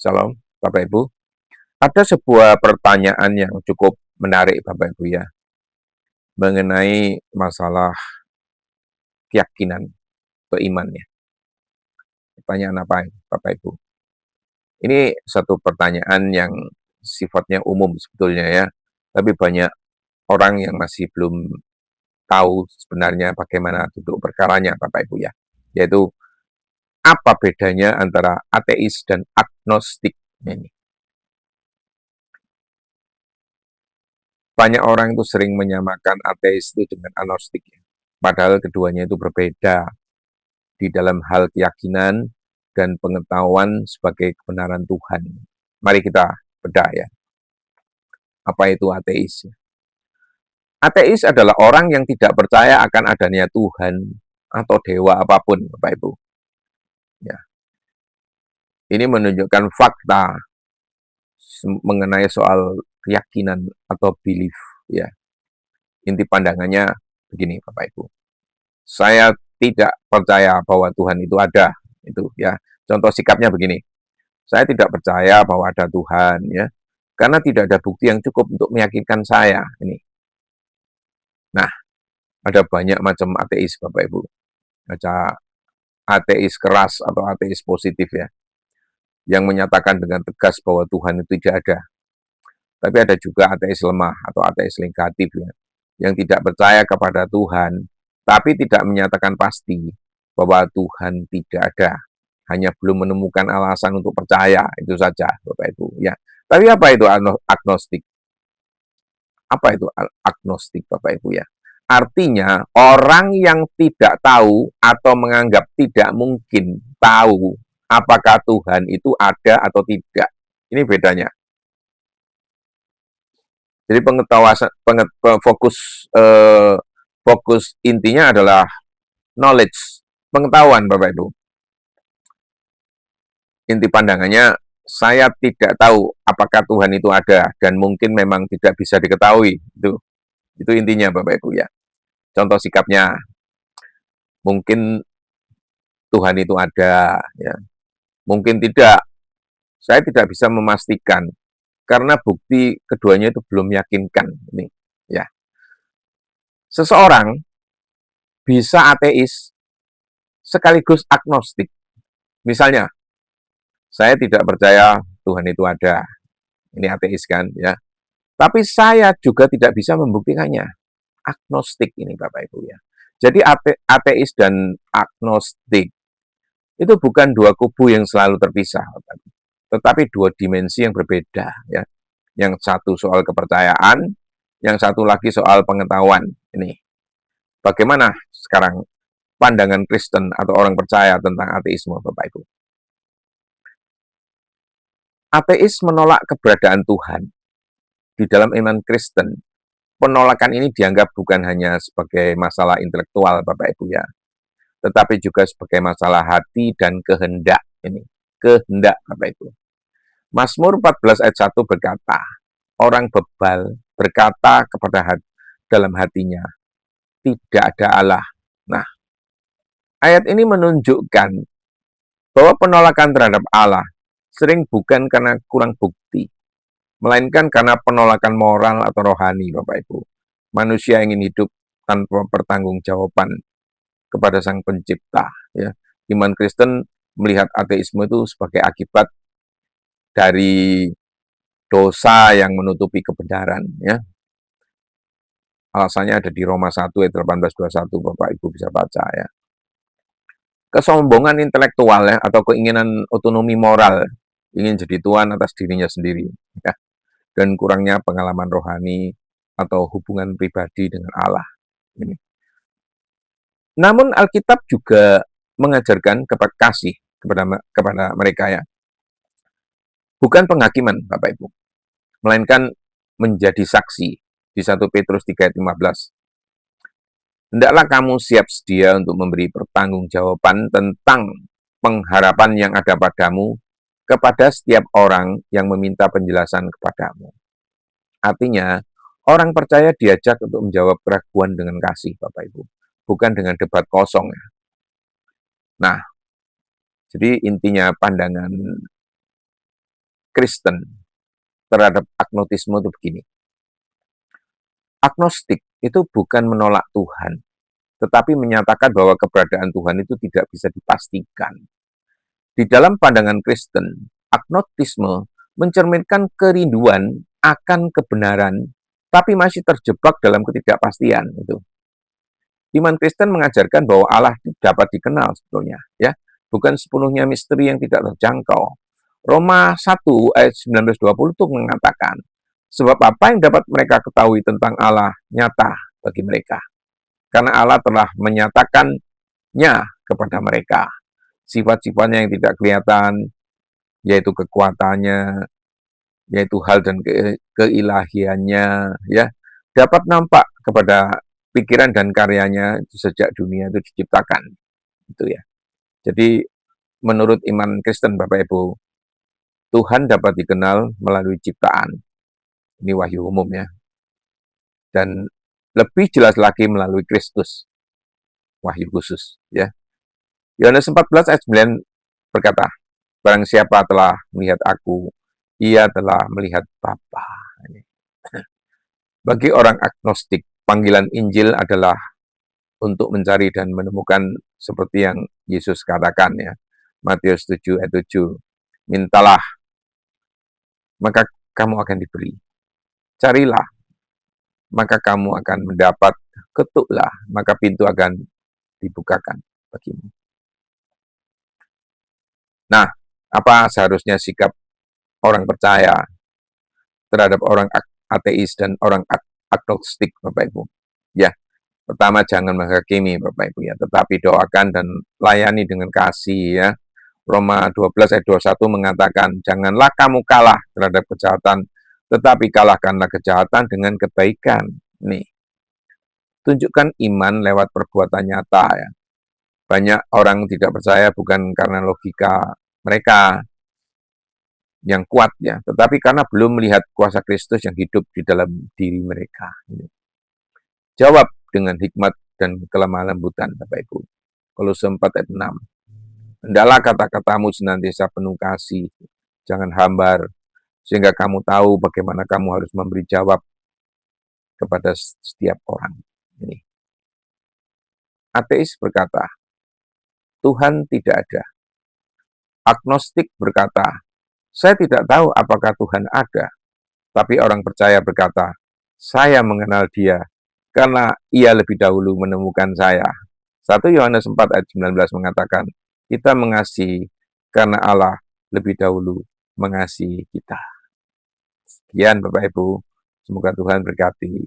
Salam, Bapak Ibu. Ada sebuah pertanyaan yang cukup menarik, Bapak Ibu ya, mengenai masalah keyakinan atau iman ya. Pertanyaan apa, Bapak Ibu? Ini satu pertanyaan yang sifatnya umum sebetulnya ya, tapi banyak orang yang masih belum tahu sebenarnya bagaimana duduk perkaranya, Bapak Ibu ya. Yaitu apa bedanya antara ateis dan agnostik ini. Banyak orang itu sering menyamakan ateis itu dengan agnostik, ya. Padahal keduanya itu berbeda di dalam hal keyakinan dan pengetahuan sebagai kebenaran Tuhan. Mari kita bedah ya, apa itu ateis. Ateis adalah orang yang tidak percaya akan adanya Tuhan atau dewa apapun, Bapak Ibu. Ya. Ini menunjukkan fakta mengenai soal keyakinan atau belief. Ya. Inti pandangannya begini, Bapak Ibu. Saya tidak percaya bahwa Tuhan itu ada, itu ya. Contoh sikapnya begini. Saya tidak percaya bahwa ada Tuhan ya. Karena tidak ada bukti yang cukup untuk meyakinkan saya ini. Nah, ada banyak macam ateis Bapak Ibu. Ada ateis keras atau ateis positif ya. Yang menyatakan dengan tegas bahwa Tuhan itu tidak ada. Tapi ada juga ateis lemah atau ateis negatif ya. Yang tidak percaya kepada Tuhan, tapi tidak menyatakan pasti bahwa Tuhan tidak ada. Hanya belum menemukan alasan untuk percaya, itu saja Bapak Ibu ya. Tapi apa itu agnostik? Apa itu agnostik Bapak Ibu ya? Artinya orang yang tidak tahu atau menganggap tidak mungkin tahu apakah Tuhan itu ada atau tidak. Ini bedanya. Jadi fokus intinya adalah knowledge, pengetahuan Bapak Ibu. Inti pandangannya, saya tidak tahu apakah Tuhan itu ada dan mungkin memang tidak bisa diketahui. Itu intinya Bapak Ibu ya. Contoh sikapnya, mungkin Tuhan itu ada, ya. Mungkin tidak. Saya tidak bisa memastikan karena bukti keduanya itu belum meyakinkan. Ini, ya. Seseorang bisa ateis sekaligus agnostik. Misalnya, saya tidak percaya Tuhan itu ada. Ini ateis kan, ya. Tapi saya juga tidak bisa membuktikannya. Agnostik ini Bapak Ibu ya. Jadi ateis dan agnostik itu bukan dua kubu yang selalu terpisah, tetapi dua dimensi yang berbeda ya. Yang satu soal kepercayaan, yang satu lagi soal pengetahuan. Ini bagaimana sekarang pandangan Kristen atau orang percaya tentang ateisme Bapak Ibu. Ateis menolak keberadaan Tuhan. Di dalam iman Kristen, penolakan ini dianggap bukan hanya sebagai masalah intelektual Bapak Ibu ya, tetapi juga sebagai masalah hati dan kehendak ini. Kehendak Bapak Ibu. Mazmur 14 ayat 1 berkata, orang bebal berkata kepada dalam hatinya, tidak ada Allah. Nah, ayat ini menunjukkan bahwa penolakan terhadap Allah sering bukan karena kurang bukti, melainkan karena penolakan moral atau rohani, Bapak Ibu. Manusia ingin hidup tanpa pertanggungjawaban kepada Sang Pencipta. Ya. Iman Kristen melihat ateisme itu sebagai akibat dari dosa yang menutupi kebenaran. Ya. Alasannya ada di Roma 1 ayat 18-21, Bapak Ibu bisa baca ya. Kesombongan intelektual ya, atau keinginan otonomi moral, ingin jadi tuan atas dirinya sendiri. Ya. Dan kurangnya pengalaman rohani atau hubungan pribadi dengan Allah. Ini. Namun Alkitab juga mengajarkan kasih kepada mereka ya. Bukan penghakiman Bapak Ibu, melainkan menjadi saksi di 1 Petrus 3 ayat 15. Hendaklah kamu siap sedia untuk memberi pertanggungjawaban tentang pengharapan yang ada padamu kepada setiap orang yang meminta penjelasan kepadamu. Artinya, orang percaya diajak untuk menjawab keraguan dengan kasih, Bapak Ibu. Bukan dengan debat kosong. Ya. Nah, jadi intinya pandangan Kristen terhadap agnostisme itu begini. Agnostik itu bukan menolak Tuhan, tetapi menyatakan bahwa keberadaan Tuhan itu tidak bisa dipastikan. Di dalam pandangan Kristen, agnostisme mencerminkan kerinduan akan kebenaran, tapi masih terjebak dalam ketidakpastian. Iman Kristen mengajarkan bahwa Allah dapat dikenal sebetulnya, ya, bukan sepenuhnya misteri yang tidak terjangkau. Roma 1 ayat 19-20 itu mengatakan, sebab apa yang dapat mereka ketahui tentang Allah nyata bagi mereka. Karena Allah telah menyatakannya kepada mereka. Sifat-sifatnya yang tidak kelihatan, yaitu kekuatannya, yaitu hal dan keilahiannya, ya, dapat nampak kepada pikiran dan karyanya sejak dunia itu diciptakan. Itu ya. Jadi menurut iman Kristen Bapak Ibu, Tuhan dapat dikenal melalui ciptaan. Ini wahyu umum ya. Dan lebih jelas lagi melalui Kristus. Wahyu khusus ya. Yohanes 14 ayat 9 berkata, barang siapa telah melihat aku, ia telah melihat Bapa. Bagi orang agnostik, panggilan Injil adalah untuk mencari dan menemukan seperti yang Yesus katakan ya. Matius 7 ayat 7. Mintalah, maka kamu akan diberi. Carilah, maka kamu akan mendapat. Ketuklah, maka pintu akan dibukakan bagimu. Nah, apa seharusnya sikap orang percaya terhadap orang ateis dan orang agnostik, Bapak Ibu? Ya, pertama jangan menghakimi, Bapak Ibu ya, tetapi doakan dan layani dengan kasih ya. Roma 12 ayat 21 mengatakan, janganlah kamu kalah terhadap kejahatan, tetapi kalahkanlah kejahatan dengan kebaikan. Nih, tunjukkan iman lewat perbuatan nyata ya. Banyak orang tidak percaya bukan karena logika mereka yang kuat ya, tetapi karena belum melihat kuasa Kristus yang hidup di dalam diri mereka. Jawab dengan hikmat dan kelemah lembutan, Bapak Ibu. Kolose 4 ayat 6. Hendaklah kata-katamu senantiasa penuh kasih, jangan hambar, sehingga kamu tahu bagaimana kamu harus memberi jawab kepada setiap orang. Ini. Ateis berkata, Tuhan tidak ada. Agnostik berkata, saya tidak tahu apakah Tuhan ada. Tapi orang percaya berkata, saya mengenal Dia karena Ia lebih dahulu menemukan saya. 1 Yohanes 4 ayat 19 mengatakan, kita mengasihi karena Allah lebih dahulu mengasihi kita. Sekian Bapak Ibu, semoga Tuhan berkati.